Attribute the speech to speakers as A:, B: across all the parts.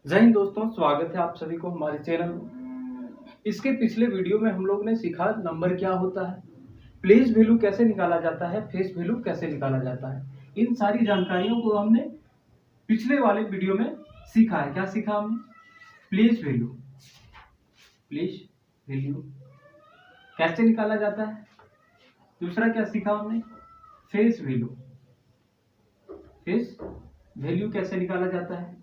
A: जय हिंद दोस्तों, स्वागत है आप सभी को हमारे चैनल में। इसके पिछले वीडियो में हम लोग ने सीखा नंबर क्या होता है, प्लेस वैल्यू कैसे निकाला जाता है, फेस वैल्यू कैसे निकाला जाता है। इन सारी जानकारियों को हमने पिछले वाले वीडियो में सीखा है। क्या सीखा हमने? प्लेस वैल्यू कैसे निकाला जाता है। दूसरा क्या सीखा हमने? फेस वैल्यू कैसे निकाला जाता है,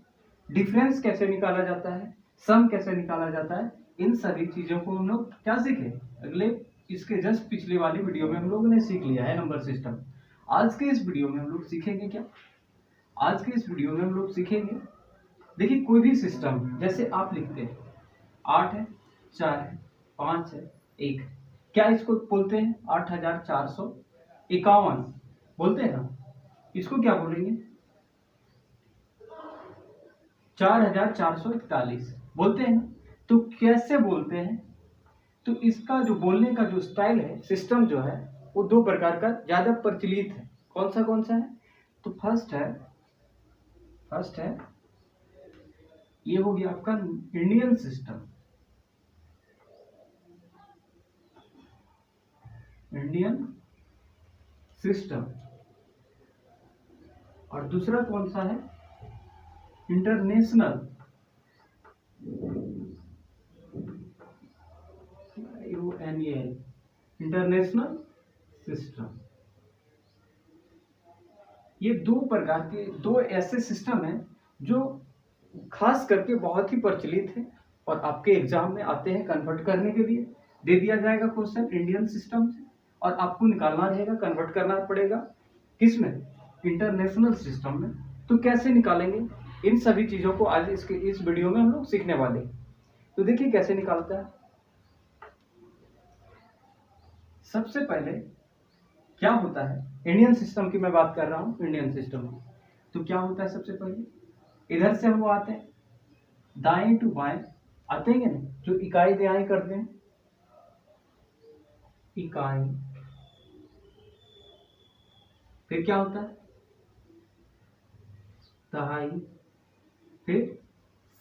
A: डिफरेंस कैसे निकाला जाता है, सम कैसे निकाला जाता है। इन सभी चीजों को हम लोग क्या सीखे अगले इसके जस्ट पिछले वाली वीडियो में हम लोगों ने सीख लिया है नंबर सिस्टम। आज के इस वीडियो में हम लोग सीखेंगे क्या? आज के इस वीडियो में हम लोग सीखेंगे, देखिए कोई भी सिस्टम जैसे आप लिखते हैं 8 है, 4 है, 5 है, 1 है, क्या इसको बोलते हैं 8451 बोलते हैं ना। इसको क्या बोलेंगे? 4441 बोलते हैं ना। तो कैसे बोलते हैं? तो इसका जो बोलने का जो स्टाइल है, सिस्टम जो है, वो दो प्रकार का ज्यादा प्रचलित है। कौन सा है? तो फर्स्ट है ये हो गया आपका इंडियन सिस्टम। और दूसरा कौन सा है? International international system. ये दो ऐसे सिस्टम हैं जो खास करके बहुत ही प्रचलित है और आपके एग्जाम में आते हैं। कन्वर्ट करने के लिए दे दिया जाएगा क्वेश्चन इंडियन सिस्टम से, और आपको निकालना रहेगा, कन्वर्ट करना पड़ेगा किसमें? इंटरनेशनल सिस्टम में। तो कैसे निकालेंगे, इन सभी चीजों को आज इस वीडियो में हम लोग सीखने वाले हैं। तो देखिए कैसे निकालता है। सबसे पहले क्या होता है, इंडियन सिस्टम की मैं बात कर रहा हूं। इंडियन सिस्टम में तो क्या होता है, सबसे पहले इधर से हम आते हैं, दाएं टू बाएं आते हैं ना, जो इकाई दिहाई करते हैं, इकाई। फिर क्या होता है? दहाई। फिर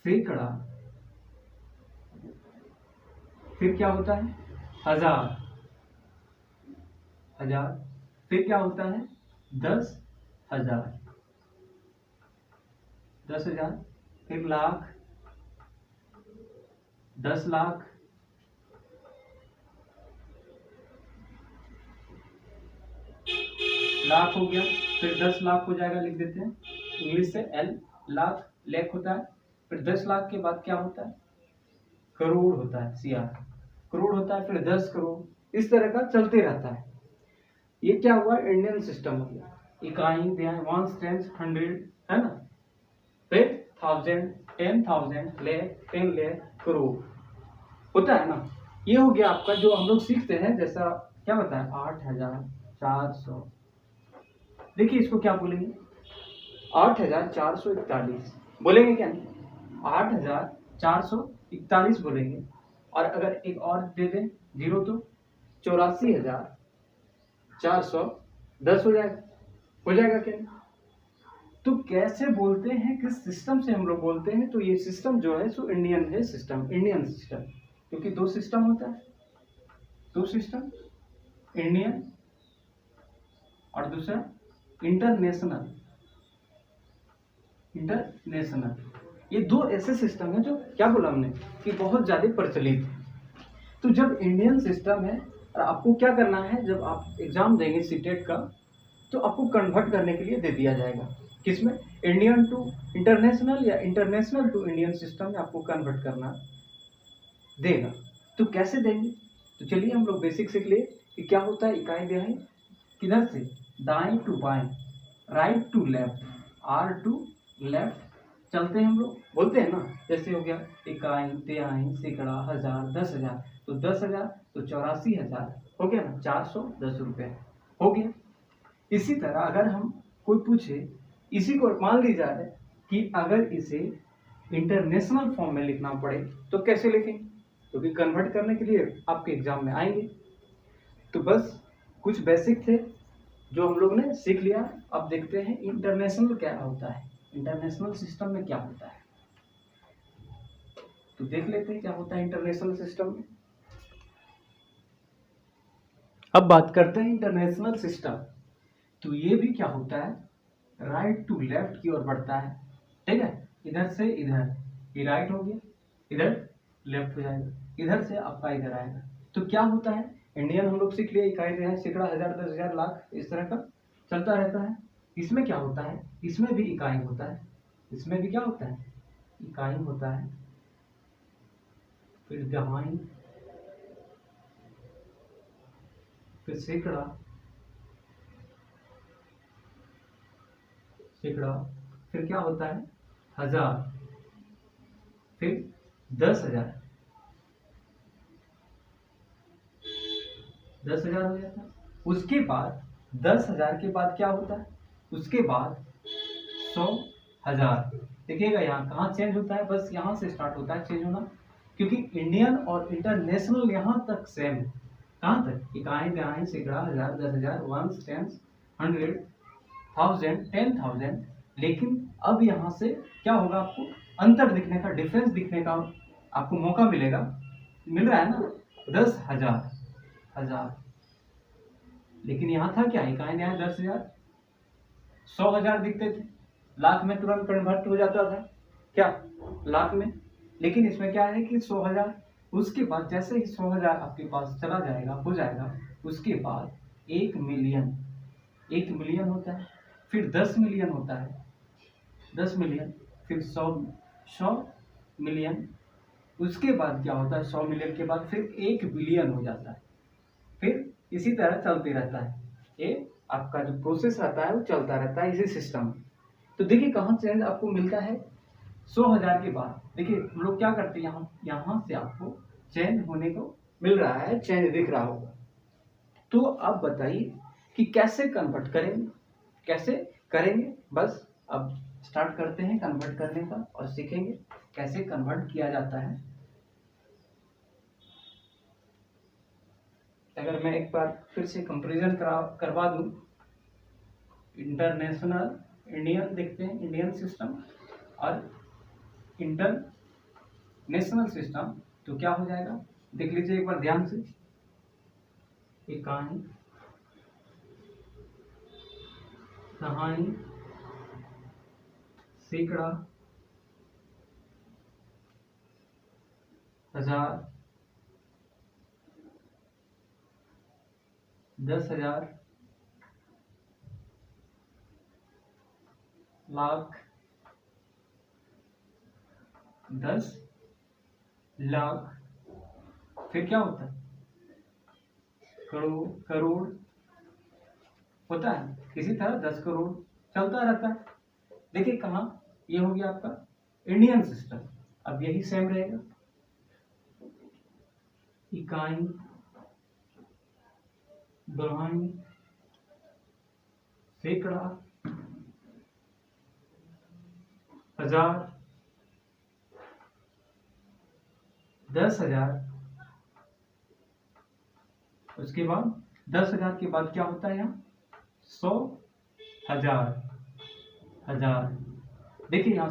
A: सैकड़ा। फिर क्या होता है? हजार। फिर क्या होता है? 10,000। फिर लाख, 10,00,000। लाख हो गया। फिर 10,00,000 हो जाएगा, लिख देते हैं इंग्लिश से एल, लाख होता है। फिर 10,00,000 के बाद क्या होता है? करोड़ होता है, सीआर करोड़ होता है। फिर 10 करोड़, इस तरह का चलते रहता है। ये क्या हुआ? इंडियन सिस्टम हो गया। इकाई, वंस, टेंस, 100 है ना। फिर 1000, 10,000, लाख, 10 लाख, करोड़ होता है ना। ये हो गया आपका जो हम लोग सीखते हैं। जैसा क्या बताया, 8,400। देखिए इसको क्या बोलेंगे? 8,441 बोलेंगे क्या? नहीं, 8,441 बोलेंगे। और अगर एक और दे दें जीरो तो 84,410 हो जाएगा क्या? तो कैसे बोलते हैं, किस सिस्टम से हम लोग बोलते हैं? तो ये सिस्टम जो है सो इंडियन है सिस्टम, इंडियन सिस्टम। क्योंकि दो सिस्टम होता है, दो सिस्टम, इंडियन और दूसरा इंटरनेशनल। ये दो ऐसे सिस्टम है जो क्या बोला हमने कि बहुत ज्यादा प्रचलित है। तो जब इंडियन सिस्टम है और आपको क्या करना है, जब आप एग्जाम देंगे सीटेट का, तो आपको कन्वर्ट करने के लिए दे दिया जाएगा किसमें? इंडियन टू इंटरनेशनल या इंटरनेशनल टू इंडियन सिस्टम में आपको कन्वर्ट करना देगा। तो कैसे देंगे? तो चलिए हम लोग बेसिक सीख लिए कि क्या होता है इकाई दिहाई। किधर से? दाएं टू बाएं, right to left, R to left चलते हैं हम लोग, बोलते हैं ना। जैसे हो गया इकाई, तिहाई, सैकड़ा, हजार, 10,000। तो 10,000 तो 84,000 हो गया ना, 410 रुपए हो गया। इसी तरह अगर हम कोई पूछे, इसी को मान ली जाए कि अगर इसे इंटरनेशनल फॉर्म में लिखना पड़े तो कैसे लिखें? क्योंकि कन्वर्ट करने के लिए आपके एग्जाम में आएंगे। तो बस कुछ बेसिक थे जो हम लोग ने सीख लिया। अब देखते हैं इंटरनेशनल क्या होता है, इंटरनेशनल सिस्टम में क्या होता है। तो देख लेते हैं क्या होता है इंटरनेशनल सिस्टम में। अब बात करते हैं इंटरनेशनल सिस्टम। तो ये भी क्या होता है, राइट टू लेफ्ट की ओर बढ़ता है, ठीक है। इधर से इधर, ये राइट हो गया, इधर लेफ्ट हो जाएगा, इधर से आपका इधर आएगा। तो क्या होता है, इंडियन हम लोग सीख लिए, इकाई जो है सैकड़ा, हजार, 10,000, लाख, इस तरह का चलता रहता है। इसमें क्या होता है, इसमें भी इकाई होता है, इसमें भी क्या होता है, इकाई होता है। फिर दहाई, फिर सैकड़ा, सैकड़ा, फिर क्या होता है, हजार, फिर 10,000, 10,000 हो जाता है। उसके बाद 10,000 के बाद क्या होता है, उसके बाद 100,000। देखिएगा यहाँ कहाँ चेंज होता है, बस यहाँ से स्टार्ट होता है चेंज होना, क्योंकि इंडियन और इंटरनेशनल यहाँ तक सेम है। कहाँ तक, इकाई, दहाई, सैकड़ा, हजार, 10,000, वंस, टेंस, 100, 1000, 10,000। लेकिन अब यहाँ से क्या होगा, आपको अंतर दिखने का, डिफरेंस दिखने का आपको मौका मिलेगा, मिल रहा है ना, 10,000, हजार। लेकिन यहाँ था क्या, इकाई, यहाँ 10,000, 100,000 दिखते थे, लाख में तुरंत कन्वर्ट हो जाता था क्या, लाख में। लेकिन इसमें क्या है कि 100,000, उसके बाद जैसे ही 100,000 आपके पास चला जाएगा, हो जाएगा, उसके बाद 1 मिलियन, 1 मिलियन होता है, फिर 10 मिलियन होता है, 10 मिलियन, फिर 100 मिलियन। उसके बाद क्या होता है, 100 मिलियन के बाद फिर 1 बिलियन हो जाता है। फिर इसी तरह चलते रहता है, ये आपका जो प्रोसेस रहता है वो चलता रहता है इसी सिस्टम में। तो देखिए कहाँ चेंज आपको मिलता है, 100,000 के बाद। देखिए हम लोग क्या करते हैं, यहाँ से आपको चेंज होने को मिल रहा है, चेंज दिख रहा होगा। तो आप बताइए कि कैसे कन्वर्ट करेंगे, कैसे करेंगे। बस अब स्टार्ट करते हैं कन्वर्ट करने का और सीखेंगे कैसे कन्वर्ट किया जाता है। अगर मैं एक बार फिर से कंपैरिजन करवा दूं, इंटरनेशनल, इंडियन देखते हैं, इंडियन सिस्टम और इंटरनेशनल सिस्टम, तो क्या हो जाएगा, देख लीजिए एक बार ध्यान से। इकाई, दहाई, सैकड़ा, हजार, 10,000, लाख, 10 लाख, फिर क्या होता है, करोड़, करोड़ होता है। इसी तरह 10 करोड़ चलता रहता है। देखिए कहाँ, ये हो गया आपका इंडियन सिस्टम। अब यही सेम रहेगा, इकाई, दहाई, सैकड़ा, हजार, 10,000। उसके बाद 10,000 के बाद क्या होता है, यहाँ 100,000, हजार। देखिए यहाँ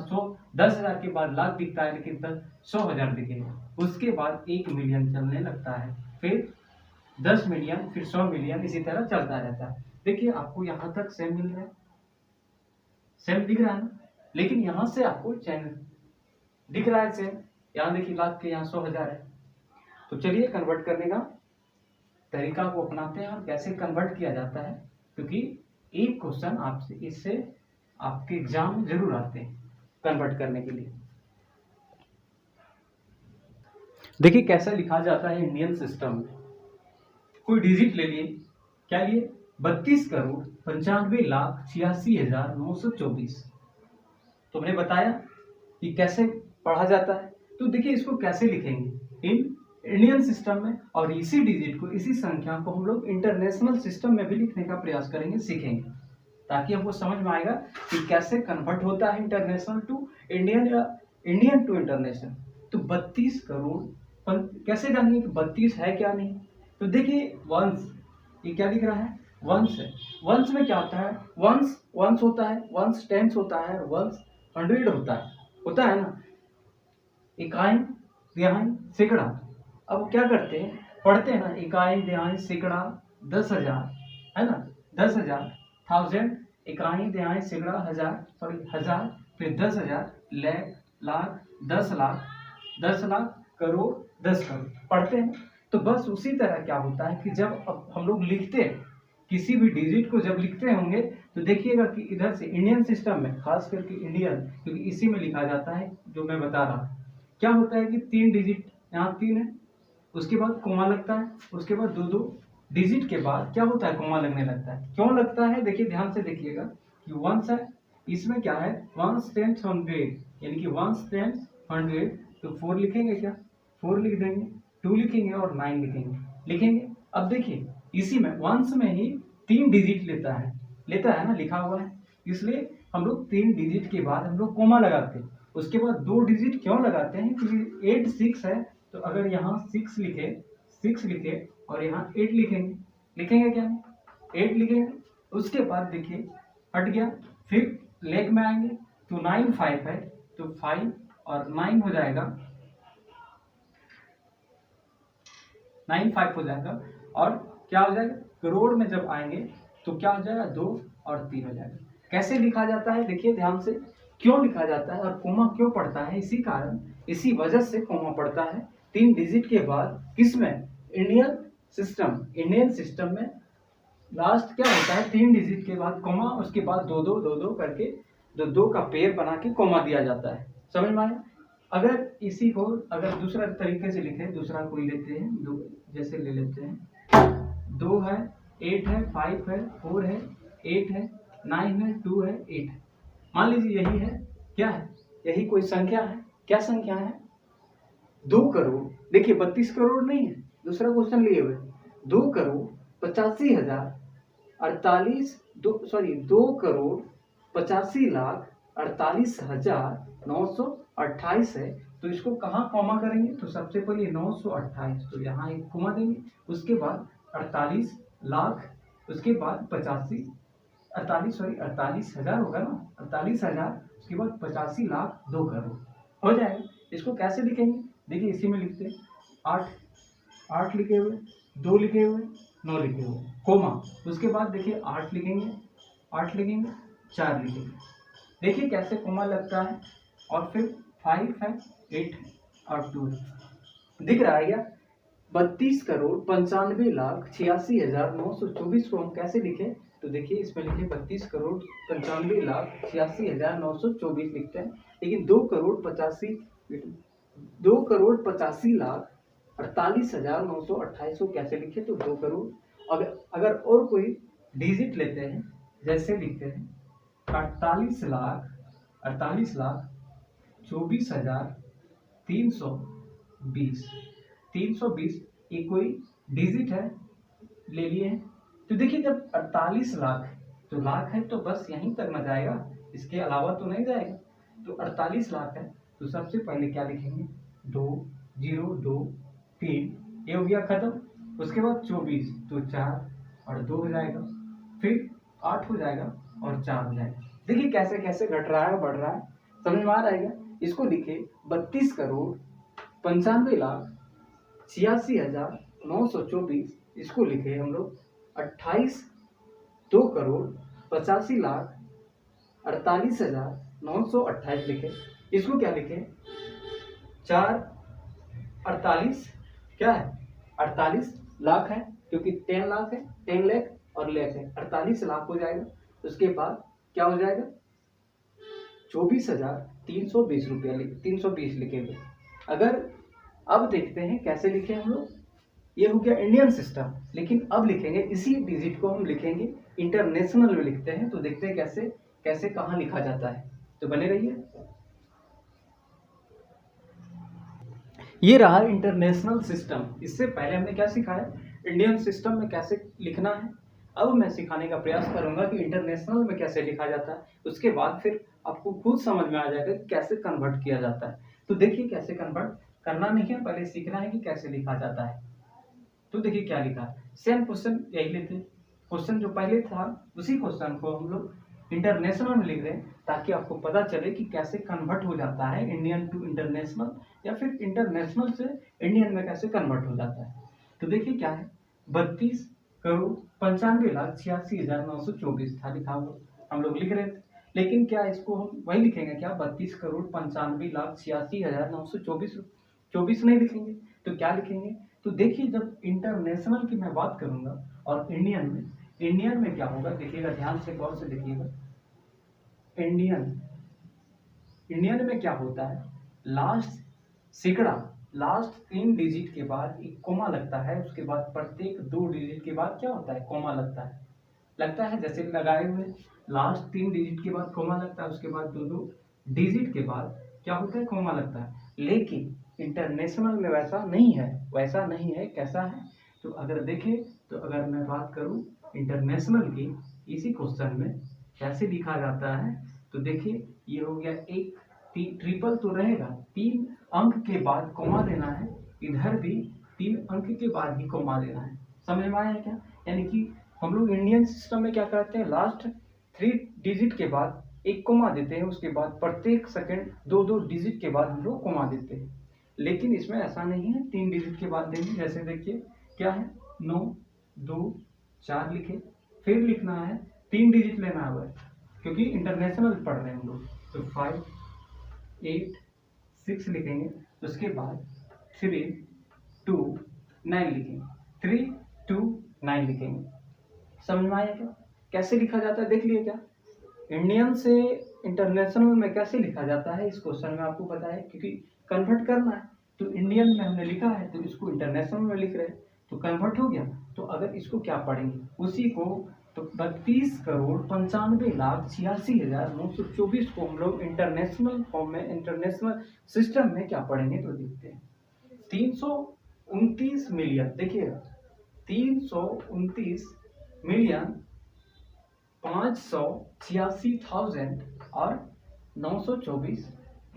A: 10,000 के बाद लाख दिखता है, लेकिन 100,000 दिखेगा। उसके बाद 1 मिलियन चलने लगता है, फिर 10 मिलियन, फिर 100 मिलियन, इसी तरह चलता रहता है। देखिए आपको यहाँ तक सेम मिल रहा है, सेम दिख रहा है ना, लेकिन यहाँ से आपको चेंज दिख रहा है सेम। यहाँ देखिए लाख के यहाँ 100,000 है। तो चलिए कन्वर्ट करने का तरीका को अपनाते हैं और कैसे कन्वर्ट किया जाता है, क्योंकि एक क्वेश्चन आपसे इससे आपके एग्जाम में जरूर आते हैं कन्वर्ट करने के लिए। देखिए कैसा लिखा जाता है इंडियन सिस्टम में। कोई डिजिट ले लिए, क्या लिए, 32,95,86,924। तो मैंने बताया कि कैसे पढ़ा जाता है। तो देखिए इसको कैसे लिखेंगे इन इंडियन सिस्टम में, और इसी डिजिट को, इसी संख्या को हम लोग इंटरनेशनल सिस्टम में भी लिखने का प्रयास करेंगे, सीखेंगे, ताकि हमको समझ में आएगा कि कैसे कन्वर्ट होता है इंटरनेशनल टू इंडियन या इंडियन टू इंटरनेशनल। तो 32 करोड़ कैसे जानेंगे कि 32 है क्या नहीं। तो देखिए वंस, ये क्या दिख रहा है, वंस है। वंस में क्या होता है, वंस वंस होता है, वंस टेंस होता है, वंस 100 होता है ना। इकाई तिहाई, सैकड़ा। अब क्या करते हैं, पढ़ते हैं ना, इकाई, तिहाई, सैकड़ा, 10,000, है ना, 10,000, 1000, इकाई, तिहाई, सैकड़ा, हजार, सॉरी हजार, फिर 10,000, लाख, लाख, 10 लाख, 10 लाख, करोड़, 10 करोड़, पढ़ते हैं। तो बस उसी तरह क्या होता है कि जब अब हम लोग लिखते हैं किसी भी डिजिट को, जब लिखते होंगे तो देखिएगा कि इधर से इंडियन सिस्टम में, खास करके इंडियन, क्योंकि इसी में लिखा जाता है जो मैं बता रहा, क्या होता है कि 3 डिजिट, यहाँ 3 है, उसके बाद कोमा लगता है, उसके बाद 2-2 डिजिट के बाद क्या होता है, कोमा लगने लगता है। क्यों लगता है, देखिए ध्यान से देखिएगा कि वंस है, इसमें क्या है, 1 10 100, यानी कि 1 10 100, तो 4 लिखेंगे क्या, 4 लिख देंगे, 2 लिखेंगे और 9 लिखेंगे। अब देखिए इसी में वंस में ही 3 डिजिट लेता है ना, लिखा हुआ है, इसलिए हम लोग 3 डिजिट के बाद हम लोग कोमा लगाते हैं। उसके बाद 2 डिजिट क्यों लगाते हैं, क्योंकि 8 6 है, तो अगर यहाँ 6 लिखे और यहाँ 8 लिखेंगे क्या, 8 लिखेंगे। उसके बाद देखिए हट गया, फिर लेग में आएंगे तो 9 5 है, तो 5 और 9 हो जाएगा, 9 5 हो जाएगा, और क्या हो जाएगा, करोड़ में जब आएंगे तो क्या हो जाएगा, 2 और 3 हो जाएगा। कैसे लिखा जाता है, देखिए ध्यान से, क्यों लिखा जाता है और कोमा क्यों पड़ता है, इसी कारण, इसी वजह से कोमा पड़ता है 3 डिजिट के बाद। किसमें, इंडियन सिस्टम में लास्ट क्या होता है, 3 डिजिट के बाद कोमा, उसके बाद 2-2 करके 2-2 का पेयर बना के कोमा दिया जाता है। समझ में आया। अगर इसी को अगर दूसरा तरीके से लिखे, दूसरा कोई लेते हैं, जैसे ले लेते हैं, 2 है, 8 है, 5 है, 4 है, 8 है, 9 है, 2 है, 8 है, मान लीजिए यही है, क्या है, यही कोई संख्या है, क्या संख्या है, 2 करोड़, देखिए 32 करोड़ नहीं है, दूसरा क्वेश्चन लिए हुए, 2 करोड़ 85,000 48, 2 करोड़ 85 लाख 48,928 है, तो इसको कहाँ कॉमा करेंगे, तो सबसे पहले 928, तो यहाँ एक कॉमा देंगे, उसके बाद 48 लाख, उसके बाद 48,000 होगा ना, 48,000, उसके बाद 85 लाख 2 करोड़ हो जाएगा। इसको कैसे लिखेंगे, देखिए इसी में लिखते हैं, 8 लिखे हुए, 2 लिखे हुए, 9 लिखे हुए, कोमा, उसके बाद देखिए 8 लिखेंगे, 4 लिखेंगे, देखिए कैसे कोमा लगता है, और फिर 5 है, 8 है और 2 है, दिख रहा है क्या, 32 करोड़ 95 लाख 86,924 को हम कैसे लिखें, तो देखिए इसमें लिखे 32 करोड़ 95 लाख 86,924 लिखते हैं, लेकिन 2 करोड़ 85 लाख 48,928 को कैसे लिखे, तो 2 करोड़, अगर और कोई डिजिट लेते हैं, जैसे लिखते हैं 48 लाख 24,320, ये कोई डिजिट है, ले लिए हैं। तो देखिए जब 48 लाख, तो लाख है तो बस यहीं तक न जाएगा, इसके अलावा तो नहीं जाएगा, तो 48 लाख है, तो सबसे पहले क्या लिखेंगे, 2 0 2 3, ये हो गया खत्म, उसके बाद 24, तो 4 और 2 हो जाएगा, फिर 8 हो जाएगा और 4 हो जाएगा। देखिए कैसे कैसे घट रहा है, बढ़ रहा है, समझ में आ रहा है। इसको लिखे 32 करोड़ 95 लाख 86,924, इसको लिखे हम लोग 2 करोड़ 85 लाख 48,928 लिखे। इसको क्या लिखे, 4 48 क्या है, 48 लाख है, क्योंकि 10 लाख है, 10 लाख और लाख है, 48 लाख हो जाएगा। उसके बाद क्या हो जाएगा, 24,320 रुपया 320 लिखेंगे। अगर अब देखते हैं कैसे लिखे हम लोग, ये हो गया इंडियन सिस्टम, लेकिन अब लिखेंगे इसी डिजिट को हम लिखेंगे इंटरनेशनल में लिखते हैं, तो देखते हैं कैसे कैसे कहाँ लिखा जाता है, तो बने रहिए। ये रहा इंटरनेशनल सिस्टम। इससे पहले हमने क्या सिखाया, इंडियन सिस्टम में कैसे लिखना है। अब मैं सिखाने का प्रयास करूंगा कि इंटरनेशनल में कैसे लिखा जाता है, उसके बाद फिर आपको खुद समझ में आ जाएगा कि कैसे कन्वर्ट किया जाता है। तो देखिए कैसे कन्वर्ट करना नहीं है, पहले सीखना है कि कैसे लिखा जाता है। तो देखिए क्या लिखा है, सेम क्वेश्चन यही लेते हैं, क्वेश्चन जो पहले था उसी क्वेश्चन को हम लोग इंटरनेशनल में लिख रहे हैं ताकि आपको पता चले कि कैसे कन्वर्ट हो जाता है इंडियन टू इंटरनेशनल, या फिर इंटरनेशनल से इंडियन में कैसे कन्वर्ट हो जाता है। तो देखिए क्या है, 32 करोड़ 95 लाख 86 हजार 924 था लिखा हुआ, हम लोग लिख रहे थे। लेकिन क्या इसको हम वही लिखेंगे क्या, 32 करोड़ 95 लाख 86 हजार 924 24 नहीं लिखेंगे, तो क्या लिखेंगे। तो देखिए जब इंटरनेशनल की मैं बात करूंगा और इंडियन में क्या होगा, देखिएगा ध्यान से गौर से देखिएगा। इंडियन में क्या होता है, लास्ट सिकड़ा, लास्ट 3 डिजिट के बाद एक कोमा लगता है, उसके बाद प्रत्येक 2 डिजिट के बाद क्या होता है, कोमा लगता है जैसे लगाए हुए लास्ट 3 डिजिट के बाद कोमा लगता है, उसके बाद 2 डिजिट के बाद क्या होता है, कोमा लगता है। लेकिन इंटरनेशनल में वैसा नहीं है। कैसा है, तो अगर देखें, तो अगर मैं बात करूं इंटरनेशनल की, इसी क्वेश्चन में कैसे लिखा जाता है, तो देखिए ये हो गया एक ट्रिपल तो रहेगा, 3 अंक के बाद कोमा देना है, इधर भी 3 अंक के बाद ही कोमा देना है। समझ में आया क्या, यानी कि हम लोग इंडियन सिस्टम में क्या करते हैं, लास्ट 3 डिजिट के बाद एक कोमा देते हैं, उसके बाद प्रत्येक सेकंड 2 डिजिट के बाद हम लोग कोमा देते हैं। लेकिन इसमें ऐसा नहीं है, 3 डिजिट के बाद देंगे। जैसे देखिए क्या है, 9 2 4 लिखे, फिर लिखना है 3 डिजिट लेना है, क्योंकि इंटरनेशनल पढ़ रहे हैं हम लोग, तो 5 8 6 लिखेंगे, उसके बाद 3 2 9 लिखेंगे, 3 2 9 लिखेंगे। समझ में आया क्या, कैसे लिखा जाता है, देख लिए क्या, इंडियन से इंटरनेशनल में कैसे लिखा जाता है, इस क्वेश्चन में आपको पता है, क्योंकि कन्वर्ट करना है, तो इंडियन में हमने लिखा है तो इसको इंटरनेशनल में लिख रहे हैं, तो कन्वर्ट हो गया। तो अगर इसको क्या पढ़ेंगे, उसी को, तो 32 करोड़ 95 लाख 86 हजार 924 को हम लोग इंटरनेशनल फॉर्म में, इंटरनेशनल सिस्टम में क्या पढ़ेंगे, तो देखते हैं 329 मिलियन, देखिएगा 329,586,924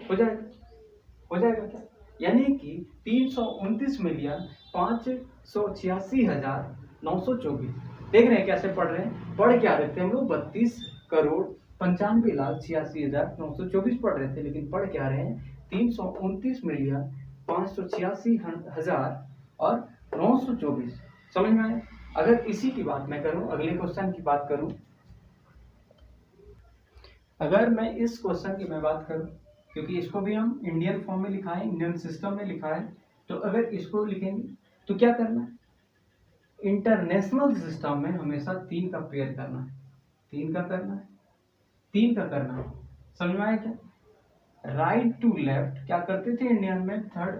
A: हो जाएगा क्या, यानी कि 329,586,924। देख रहे हैं कैसे पढ़ रहे हैं, पढ़ क्या रहे थे हम लोग, 32 करोड़ 95 लाख 86 हजार 924 पढ़ रहे थे, लेकिन पढ़ क्या रहे हैं, 329,586,924। समझ में आया। अगर इसी की बात मैं करूं, अगले क्वेश्चन की बात करूं, अगर मैं इस क्वेश्चन की मैं बात करूं, क्योंकि इसको भी हम इंडियन फॉर्म में लिखा है, इंडियन सिस्टम में लिखा है, तो अगर इसको लिखेंगे तो क्या करना है, इंटरनेशनल सिस्टम में हमेशा 3 का पेयर करना है, 3 का करना है। समझ में आया क्या, राइट टू लेफ्ट क्या करते थे इंडियन में, थर्ड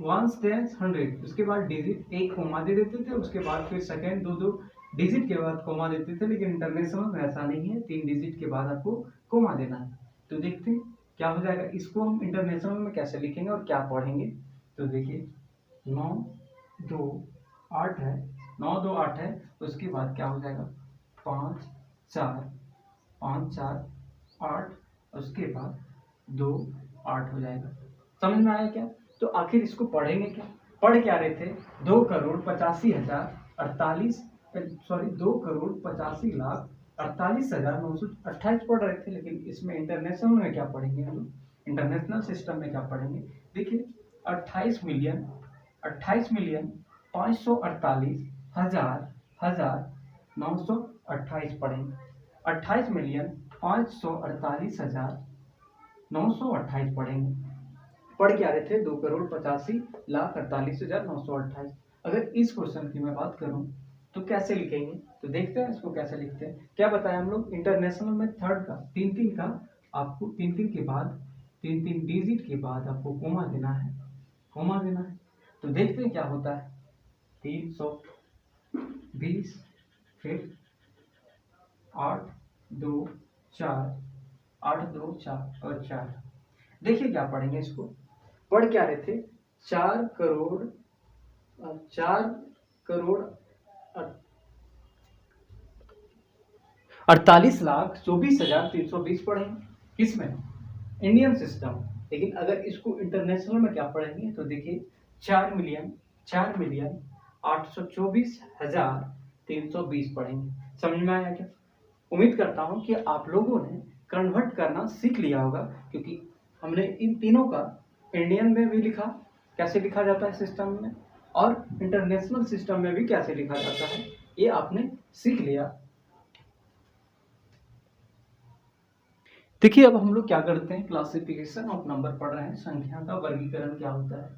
A: 1 10 100, उसके बाद डिजिट एक कोमा दे देते थे, उसके बाद फिर सेकंड 2 डिजिट के बाद कोमा देते थे। लेकिन इंटरनेशनल में ऐसा नहीं है, 3 डिजिट के बाद आपको कोमा देना है। तो देखते हैं क्या हो जाएगा, इसको हम इंटरनेशनल में कैसे लिखेंगे और क्या पढ़ेंगे। तो देखिए 9 2 8 है, 9 2 8 है, उसके बाद क्या हो जाएगा 5 4 8, उसके बाद 2 8 हो जाएगा। समझ में आया क्या, तो आखिर इसको पढ़ेंगे क्या, पढ़ क्या रहे थे, 2 करोड़ 85 लाख 48,928 पढ़ रहे थे। लेकिन इसमें इंटरनेशनल में क्या पढ़ेंगे हम लोग, इंटरनेशनल सिस्टम में क्या पढ़ेंगे, देखिए 28,548,928 पढ़ेंगे, 28,548,928 पढ़ेंगे। पढ़ क्या रहे थे, 2,85,48,928। अगर इस क्वेश्चन की मैं बात करूं तो कैसे लिखेंगे, तो देखते हैं इसको कैसे लिखते हैं। क्या बताया हम लोग, इंटरनेशनल में थर्ड का 3 का आपको 3 के बाद 3 डिजिट के बाद आपको कोमा देना है, तो देखते हैं क्या होता है, 320, फिर 8 2 4 8 2 4 और 4। देखिए क्या पढ़ेंगे, इसको पढ़ क्या रहे थे, 4 करोड़ 48,24,320 पढ़ेंगे, किसमें, इंडियन सिस्टम। लेकिन अगर इसको इंटरनेशनल में क्या पढ़ेंगे, तो देखिए 4,824,320 पढ़ेंगे। समझ में आया क्या, उम्मीद करता हूँ कि आप लोगों ने कन्वर्ट करना सीख लिया होगा, क्योंकि हमने इन तीनों का इंडियन में भी लिखा, कैसे लिखा जाता है सिस्टम में, और इंटरनेशनल सिस्टम में भी कैसे लिखा जाता है, ये आपने सीख लिया। देखिए अब हम लोग क्या करते हैं, क्लासिफिकेशन ऑफ नंबर पढ़ रहे हैं। संख्या का वर्गीकरण क्या होता है,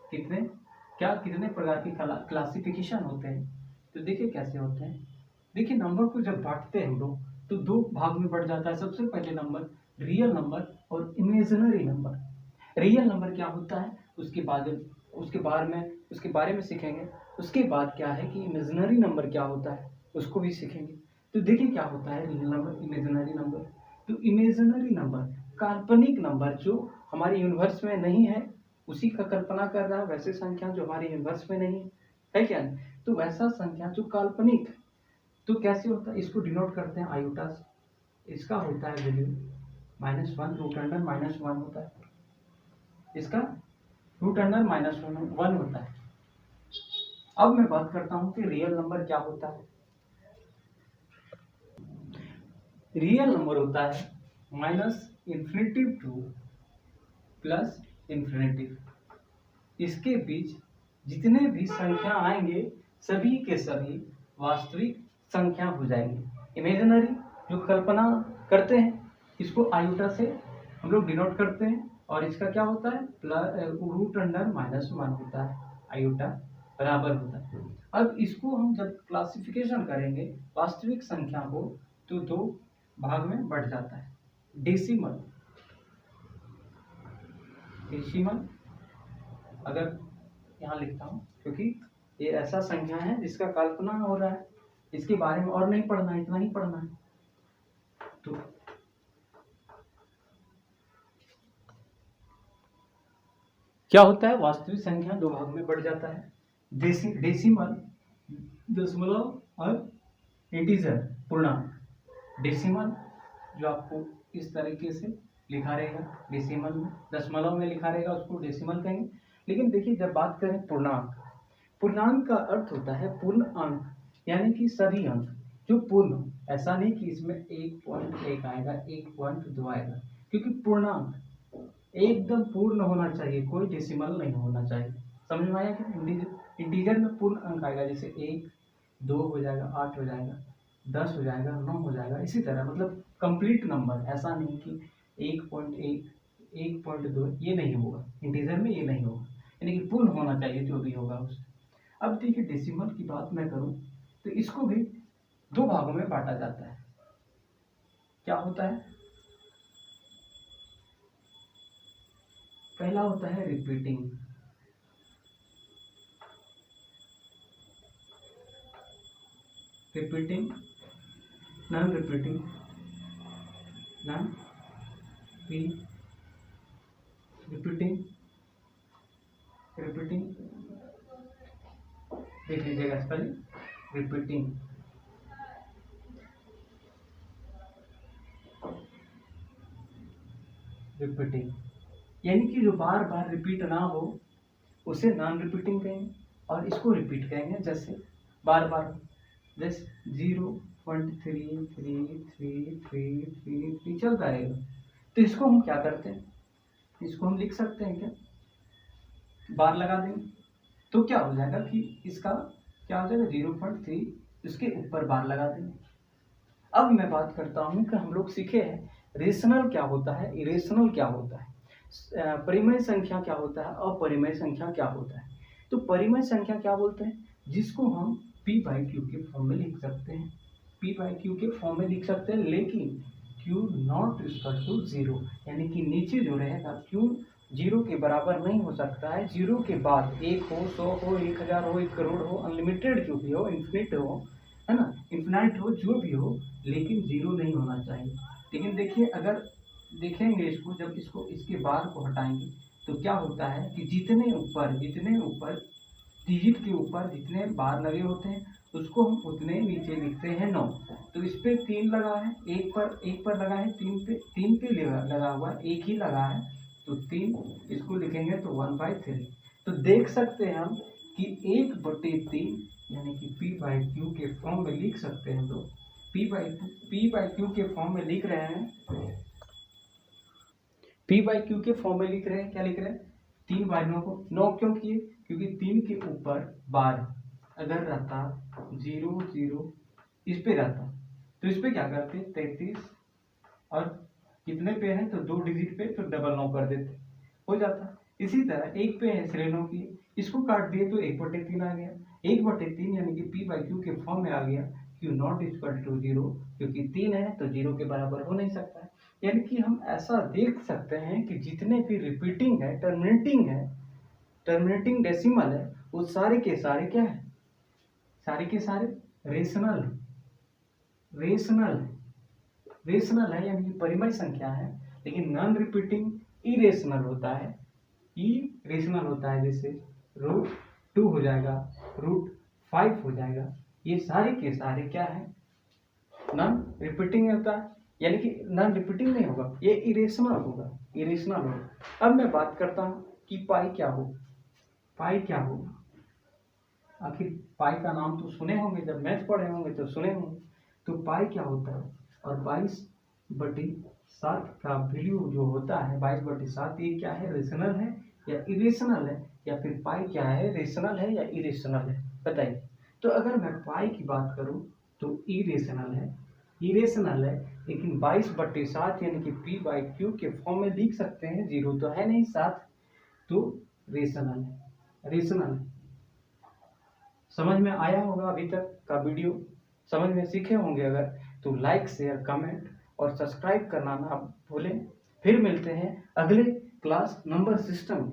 A: कितने प्रकार की क्लासिफिकेशन होते हैं। तो देखिए कैसे होते हैं। देखिए नंबर को जब बांटते हैं हम लोग तो दो भाग में बढ़ जाता है। सबसे पहले नंबर रियल नंबर और इमेजिनरी नंबर। रियल नंबर क्या होता है उसके बारे में सीखेंगे। उसके बाद क्या है कि इमेजिनरी नंबर क्या होता है उसको भी सीखेंगे। तो देखिए क्या होता है रियल नंबर, इमेजिनरी नंबर। तो इमेजिनरी नंबर काल्पनिक नंबर जो हमारे यूनिवर्स में नहीं है, उसी का कल्पना कर रहा है। वैसे संख्या जो हमारे यूनिवर्स में नहीं है क्या नहीं? तो वैसा संख्या जो काल्पनिक, तो कैसे होता है, इसको डिनोट करते हैं आयोटा से। इसका होता है वैल्यू -1, रूट अंडर -1 होता है। इसका रूट अंडर -1 होता है। अब मैं बात करता हूं कि रियल नंबर क्या होता है। रियल नंबर होता है -इन्फिनिटिव टू +इन्फिनिटिव। इसके बीच जितने भी संख्या आएंगे सभी के सभी वास्तविक संख्या हो जाएंगे। इमेजिनरी जो कल्पना करते हैं, इसको आयोटा से हम लोग डिनोट करते हैं, और इसका क्या होता है रूट अंडर -1 होता है। आयोटा बराबर होता है। अब इसको हम जब क्लासिफिकेशन करेंगे वास्तविक संख्या को, तो दो भाग में बढ़ जाता है। डेसिमल अगर यहाँ लिखता हूँ, क्योंकि ये ऐसा संख्या है जिसका कल्पना हो रहा है, इसके बारे में और नहीं पढ़ना है, इतना ही पढ़ना है। तो क्या होता है, वास्तविक संख्या दो भाग में बढ़ जाता है। डेसिमल दशमलव और इंटीजर पूर्णांक। डेसिमल जो आपको इस तरीके से लिखा रहेगा, डेसिमल में दशमलव में लिखा रहेगा, उसको डेसिमल कहेंगे। लेकिन देखिए जब बात करें पूर्णांक, पूर्णांक का अर्थ होता है पूर्ण अंक, यानी कि सभी अंक जो पूर्ण। ऐसा नहीं कि इसमें 1.1 आएगा, 1.2 आएगा, क्योंकि पूर्णांक एकदम पूर्ण होना चाहिए, कोई डेसिमल नहीं होना चाहिए। समझ में आया क्या? इंटीजर में पूर्ण अंक आएगा, जैसे 1, 2 हो जाएगा, 8 हो जाएगा, 10 हो जाएगा, 9 हो जाएगा, इसी तरह मतलब कंप्लीट नंबर। ऐसा नहीं कि 1.1, 1.2 ये नहीं होगा, इंटीजर में ये नहीं होगा, यानी कि पूर्ण होना चाहिए जो भी होगा उससे। अब देखिए डेसिमल की बात मैं करूं तो इसको भी दो भागों में बांटा जाता है। क्या होता है, पहला होता है रिपीटिंग, नॉन रिपीटिंग, रिपीटिंग देख लीजिएगा स्पेलिंग, रिपीटिंग यानी कि जो बार बार रिपीट ना हो उसे नॉन रिपीटिंग कहेंगे, और इसको रिपीट कहेंगे जैसे बार बार, जैसे 0.33333 चलता रहेगा। तो इसको हम क्या करते हैं, इसको हम लिख सकते हैं क्या, बार लगा देंगे तो क्या हो जाएगा कि इसका क्या हो जाएगा 0.3, इसके ऊपर बार लगा देंगे। अब मैं बात करता हूँ कि हम लोग सीखे हैं रेशनल क्या होता है, इरेशनल क्या होता है, परिमेय संख्या क्या होता है, अपरिमेय संख्या क्या होता है। तो परिमेय संख्या क्या बोलते हैं, जिसको हम p/q के फॉर्म में लिख सकते हैं, p/q के फॉर्म में लिख सकते हैं, लेकिन q नॉट इक्वल टू 0, यानी कि नीचे जो रहेगा q 0 के बराबर नहीं हो सकता है। 0 के बाद 1 हो, 100 हो, 1000 हो, 1 करोड़ हो, अनलिमिटेड जो भी हो, इन्फिनिट हो, है ना, इन्फिनाइट हो, जो भी हो, लेकिन 0 नहीं होना चाहिए। लेकिन देखिए अगर देखेंगे इसको, जब इसके बार को हटाएंगे तो क्या होता है कि जितने ऊपर डिजिट के ऊपर जितने बार लगे होते हैं उसको हम उतने नीचे लिखते हैं 9। तो इस पे 3 लगा है, एक पर लगा है, 3 पे लगा हुआ है, एक ही लगा है, तो 3 इसको लिखेंगे तो 1/3। तो देख सकते हैं हम कि 1/3 यानी कि p/q के फॉर्म में लिख सकते हैं हम लोग पी बाई क्यू के फॉर्म में लिख रहे हैं, पी बाई क्यू के फॉर्म में लिख रहे हैं, क्या लिख रहे हैं, 3 बाय 9 को 9 क्यों किए, क्योंकि 3 के ऊपर बार अगर रहता 0 0 इस पे रहता तो इस पे क्या करते 33 और कितने पे है तो 2 डिजिट पे तो डबल 9 कर देते, हो जाता। इसी तरह 1 पे है इसलिए 9 किए, इसको काट दिए तो 1/3 आ गया, 1/3 यानी कि पी बाई क्यू के फॉर्म में आ गया, क्यू नॉट इक्वल टू 0, क्योंकि 3 है तो 0 के बराबर हो नहीं सकता है। यानी कि हम ऐसा देख सकते हैं कि जितने भी रिपीटिंग है, टर्मिनेटिंग डेसिमल है, वो सारे के सारे क्या है, सारे के सारे रेशनल है, यानी कि परिमेय संख्या है। लेकिन नॉन रिपीटिंग इरेशनल होता है, जैसे √2 हो जाएगा, √5 हो जाएगा, ये सारे के सारे क्या है, नॉन रिपीटिंग होता है, यानी कि नॉन रिपीटिंग नहीं होगा, ये इरेशनल होगा। अब मैं बात करता हूँ कि पाई क्या हो, आखिर पाई का नाम तो सुने होंगे, जब मैथ पढ़े होंगे तो सुने होंगे। तो पाई क्या होता है, और 22/7 का वैल्यू जो होता है 22/7, ये क्या है, रेशनल है या इरेशनल है, या फिर पाई क्या है, रेशनल है या इरेशनल है, बताइए। तो अगर मैं पाई की बात करूं तो इरेशनल है, लेकिन 22/7 यानी कि पी बाई क्यू के फॉर्म में लिख सकते हैं, 0 तो है नहीं साथ, तो रेशनल है। समझ में आया होगा, अभी तक का वीडियो समझ में सीखे होंगे, अगर तो लाइक शेयर कमेंट और सब्सक्राइब करना ना भूलें। फिर मिलते हैं अगले क्लास नंबर सिस्टम